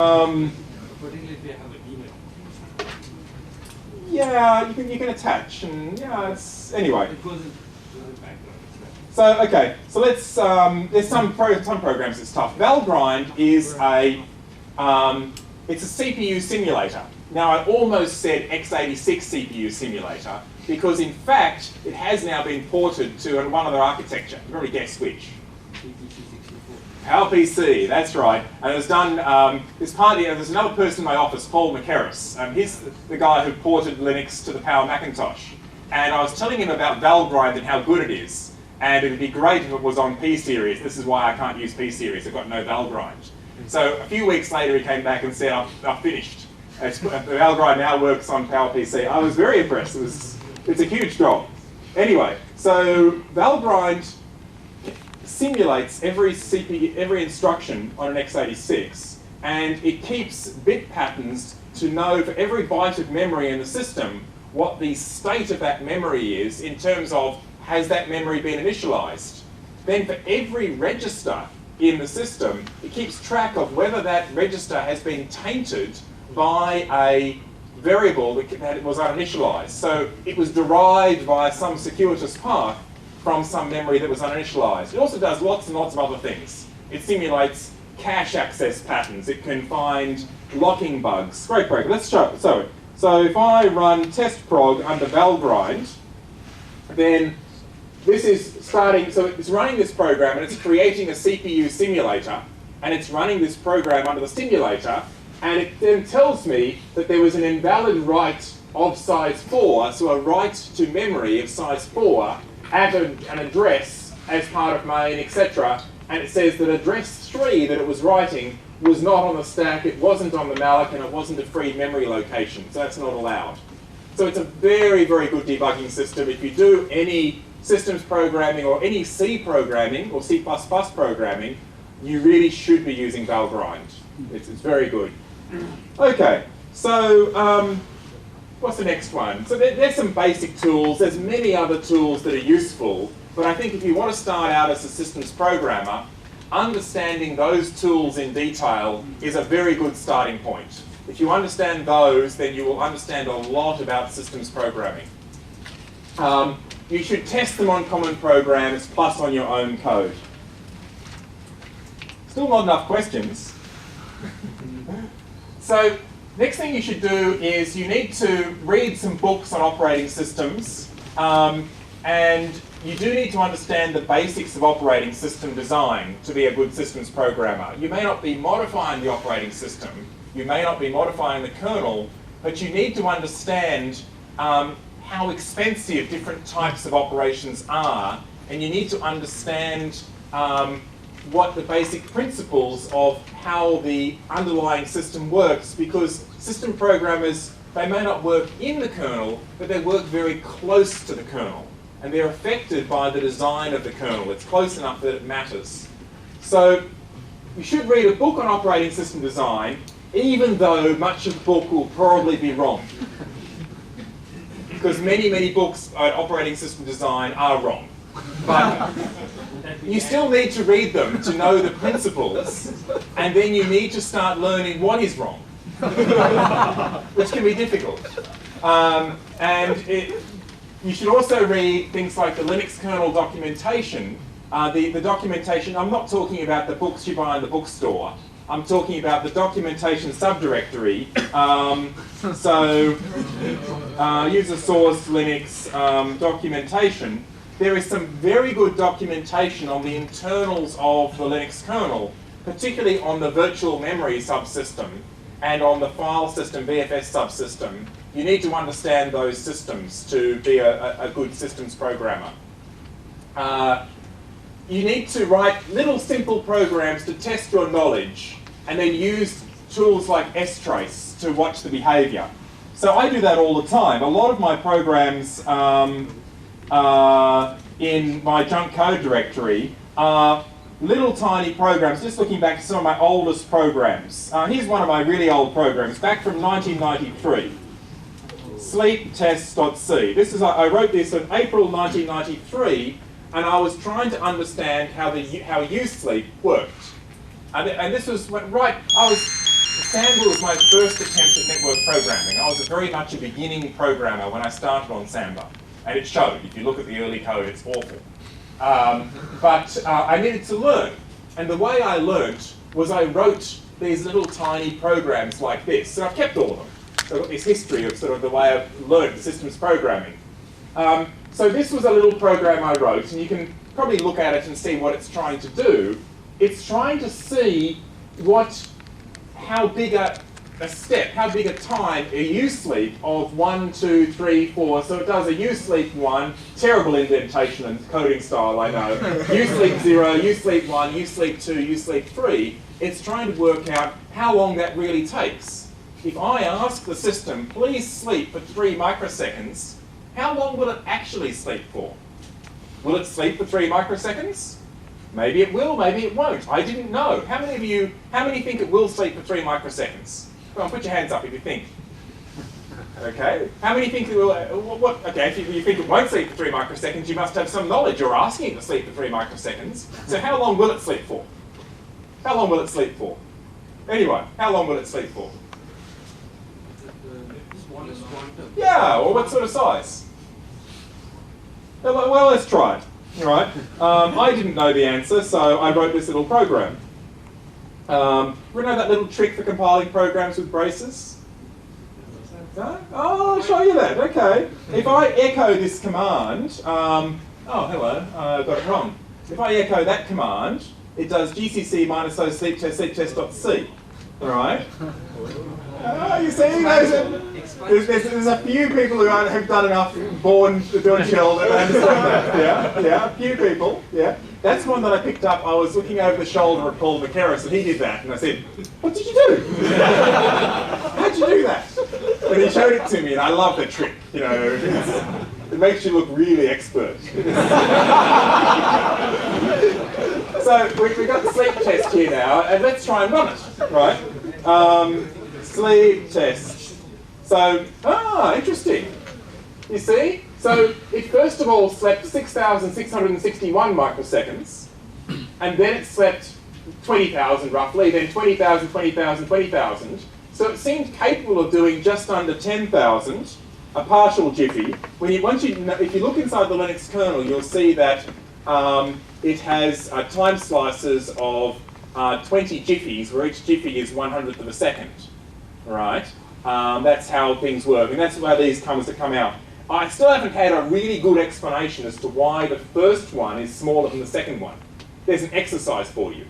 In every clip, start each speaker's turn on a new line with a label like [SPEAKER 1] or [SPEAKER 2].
[SPEAKER 1] Particularly if you have an email.
[SPEAKER 2] Yeah, you can attach, and yeah, it's anyway.
[SPEAKER 1] It goes in the background.
[SPEAKER 2] So okay, so let's. There's some programs that's tough. Valgrind is it's a CPU simulator. Now I almost said x86 CPU simulator because in fact it has now been ported to one other architecture. You can probably guess which. PowerPC, that's right. And it was done, there's another person in my office, Paul McCarris. He's the guy who ported Linux to the Power Macintosh. And I was telling him about Valgrind and how good it is. And it would be great if it was on P-Series. This is why I can't use P-Series. I've got no Valgrind. So a few weeks later he came back and said, I've finished. Valgrind now works on PowerPC. I was very impressed. It's a huge job. Anyway, so Valgrind simulates every instruction on an x86, and it keeps bit patterns to know for every byte of memory in the system what the state of that memory is in terms of has that memory been initialized. Then for every register in the system, it keeps track of whether that register has been tainted by a variable that was uninitialized. So it was derived via some circuitous path from some memory that was uninitialized. It also does lots and lots of other things. It simulates cache access patterns. It can find locking bugs. Great program. Let's show it. So if I run testprog under Valgrind, then this is starting, so it's running this program and it's creating a CPU simulator, and it's running this program under the simulator, and it then tells me that there was an invalid write of size 4, so a write to memory of size 4, at an address as part of main, etc. And it says that address 3 that it was writing was not on the stack, it wasn't on the malloc, and it wasn't a free memory location, so that's not allowed. So it's a very, very good debugging system. If you do any systems programming or any C programming or C++ programming, you really should be using Valgrind. It's very good. Okay, so what's the next one? So there's some basic tools. There's many other tools that are useful, but I think if you want to start out as a systems programmer, understanding those tools in detail is a very good starting point. If you understand those, then you will understand a lot about systems programming. You should test them on common programs plus on your own code. Still not enough questions. So next thing you should do is you need to read some books on operating systems, and you do need to understand the basics of operating system design to be a good systems programmer. You may not be modifying the operating system, you may not be modifying the kernel, but you need to understand how expensive different types of operations are, and you need to understand what the basic principles of how the underlying system works, because system programmers, they may not work in the kernel, but they work very close to the kernel, and they're affected by the design of the kernel. It's close enough that it matters. So you should read a book on operating system design, even though much of the book will probably be wrong. Because many books on operating system design are wrong. But you still need to read them to know the principles, and then you need to start learning what is wrong, which can be difficult. You should also read things like the Linux kernel documentation. The documentation, I'm not talking about the books you buy in the bookstore. I'm talking about the documentation subdirectory. User source Linux documentation. There is some very good documentation on the internals of the Linux kernel, particularly on the virtual memory subsystem and on the file system VFS subsystem. You need to understand those systems to be a good systems programmer. You need to write little simple programs to test your knowledge, and then use tools like strace to watch the behavior. So I do that all the time. A lot of my programs in my junk code directory are little tiny programs, just looking back to some of my oldest programs. Here's one of my really old programs, back from 1993. Sleeptest.c. I wrote this in April 1993, and I was trying to understand how usesleep worked. And this was right, I was Samba was my first attempt at network programming. I was very much a beginning programmer when I started on Samba. And it showed. If you look at the early code, it's awful. But I needed to learn. And the way I learnt was I wrote these little tiny programs like this. So I've kept all of them. So I've got this history of sort of the way I've learned systems programming. So this was a little program I wrote, and you can probably look at it and see what it's trying to do. It's trying to see how big a step, how big a time a U-sleep of 1, 2, 3, 4. So it does a U-sleep 1, terrible indentation and coding style, I know. U-sleep 0, U-sleep 1, U-sleep 2, U-sleep 3. It's trying to work out how long that really takes. If I ask the system, please sleep for 3 microseconds, how long will it actually sleep for? Will it sleep for 3 microseconds? Maybe it will, maybe it won't. I didn't know. How many think it will sleep for 3 microseconds? Come on, put your hands up if you think. Okay. How many think it will, okay, if you think it won't sleep for 3 microseconds, you must have some knowledge. You're asking it to sleep for 3 microseconds. So how long will it sleep for? How long will it sleep for? Anyway, how long will it sleep for? Yeah, or what sort of size? Well, let's try it. All right. I didn't know the answer, so I wrote this little program. You know that little trick for compiling programs with braces? No? Oh, I'll show you that. Okay. If I echo this command, oh, hello, I got it wrong. If I echo that command, it does gcc -o sleeptest.c. All right. You see, there's a few people who have done enough born Tridgell that understand that. Yeah, a few people. Yeah, that's one that I picked up. I was looking over the shoulder at Paul McKerris, and he did that, and I said, "What did you do? How'd you do that?" And he showed it to me, and I love the trick. You know, it makes you look really expert. So we've got the sleep test here now, and let's try and run it. Right. Sleep test. So, interesting. You see? So it first of all slept 6,661 microseconds, and then it slept 20,000 roughly, then 20,000, 20,000, 20,000. So it seemed capable of doing just under 10,000, a partial jiffy. If you look inside the Linux kernel, you'll see that it has time slices of 20 jiffies, where each jiffy is 100th of a second. Right? That's how things work, and that's why these come out. I still haven't had a really good explanation as to why the first one is smaller than the second one. There's an exercise for you.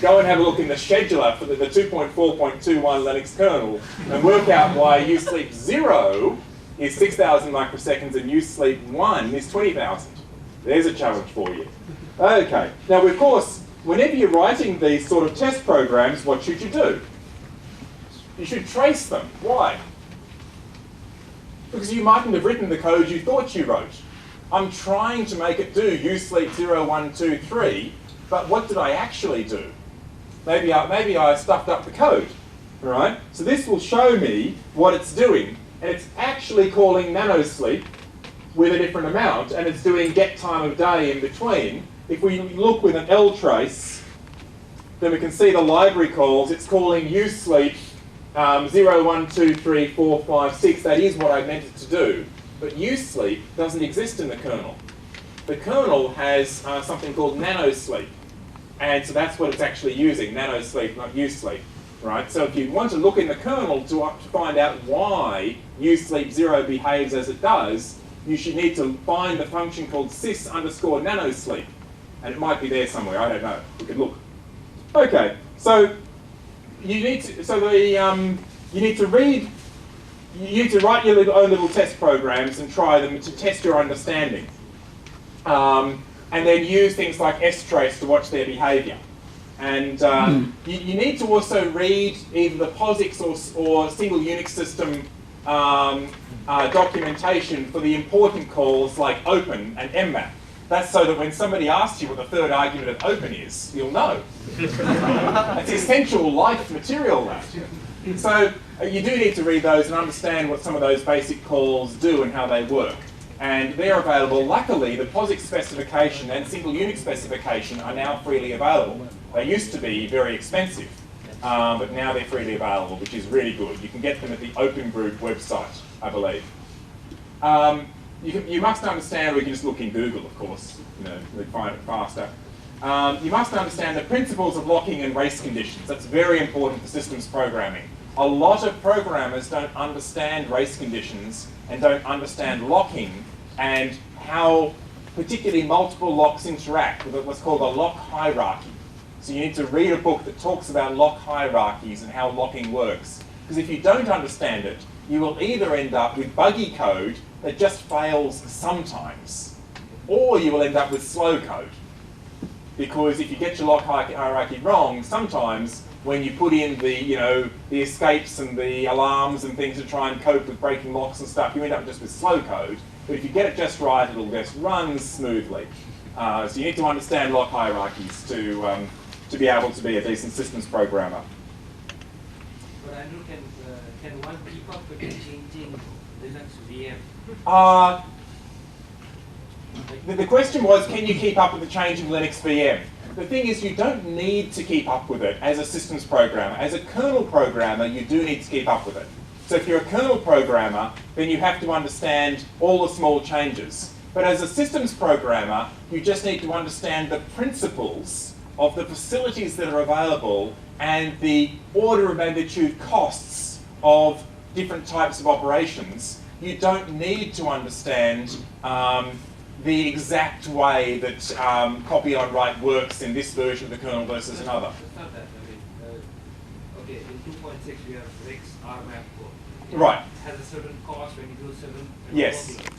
[SPEAKER 2] Go and have a look in the scheduler for the 2.4.21 Linux kernel and work out why usleep 0 is 6,000 microseconds and usleep 1 is 20,000. There's a challenge for you. Okay, now of course, whenever you're writing these sort of test programs, what should you do? You should trace them. Why? Because you mightn't have written the code you thought you wrote. I'm trying to make it do usleep 0, 1, 2, 3, but what did I actually do? Maybe I stuffed up the code, right? So this will show me what it's doing, and it's actually calling nanosleep with a different amount, and it's doing get time of day in between. If we look with an L trace, then we can see the library calls. It's calling usleep 0, 1, 2, 3, 4, 5, 6, that is what I meant it to do. But usleep doesn't exist in the kernel. The kernel has something called nanosleep. And so that's what it's actually using, nanosleep, not usleep. Right? So if you want to look in the kernel to find out why usleep 0 behaves as it does, you should need to find the function called sys_nanosleep. And it might be there somewhere, I don't know. We could look. Okay, so you need to write your own little test programs and try them to test your understanding. And then use things like strace to watch their behaviour. And you need to also read either the POSIX or single Unix system documentation for the important calls like open and mmap. That's so that when somebody asks you what the third argument of open is, you'll know. It's essential life material, that. So you do need to read those and understand what some of those basic calls do and how they work. And they're available. Luckily, the POSIX specification and single Unix specification are now freely available. They used to be very expensive. but now they're freely available, which is really good. You can get them at the Open Group website, I believe. You must understand, or you can just look in Google, of course, you'll find it faster. You must understand the principles of locking and race conditions. That's very important for systems programming. A lot of programmers don't understand race conditions and don't understand locking and how particularly multiple locks interact with what's called a lock hierarchy. So you need to read a book that talks about lock hierarchies and how locking works. Because if you don't understand it, you will either end up with buggy code that just fails sometimes, or you will end up with slow code. Because if you get your lock hierarchy wrong, sometimes when you put in the escapes and the alarms and things to try and cope with breaking locks and stuff, you end up just with slow code. But if you get it just right, it'll just run smoothly. So you need to understand lock hierarchies to be able to be a decent systems programmer.
[SPEAKER 3] But Andrew, can one keep up with the changing Linux VM?
[SPEAKER 2] The question was, can you keep up with the changing Linux VM? The thing is, you don't need to keep up with it as a systems programmer. As a kernel programmer, you do need to keep up with it. So if you're a kernel programmer, then you have to understand all the small changes. But as a systems programmer, you just need to understand the principles of the facilities that are available and the order of magnitude costs of different types of operations. You don't need to understand the exact way that copy on write works in this version of the kernel versus another.
[SPEAKER 3] It's not that. I mean, okay, in 2.6 we have Rex RMAP code.
[SPEAKER 2] Right.
[SPEAKER 3] It has a certain cost when you do a certain
[SPEAKER 2] yes.
[SPEAKER 3] workload.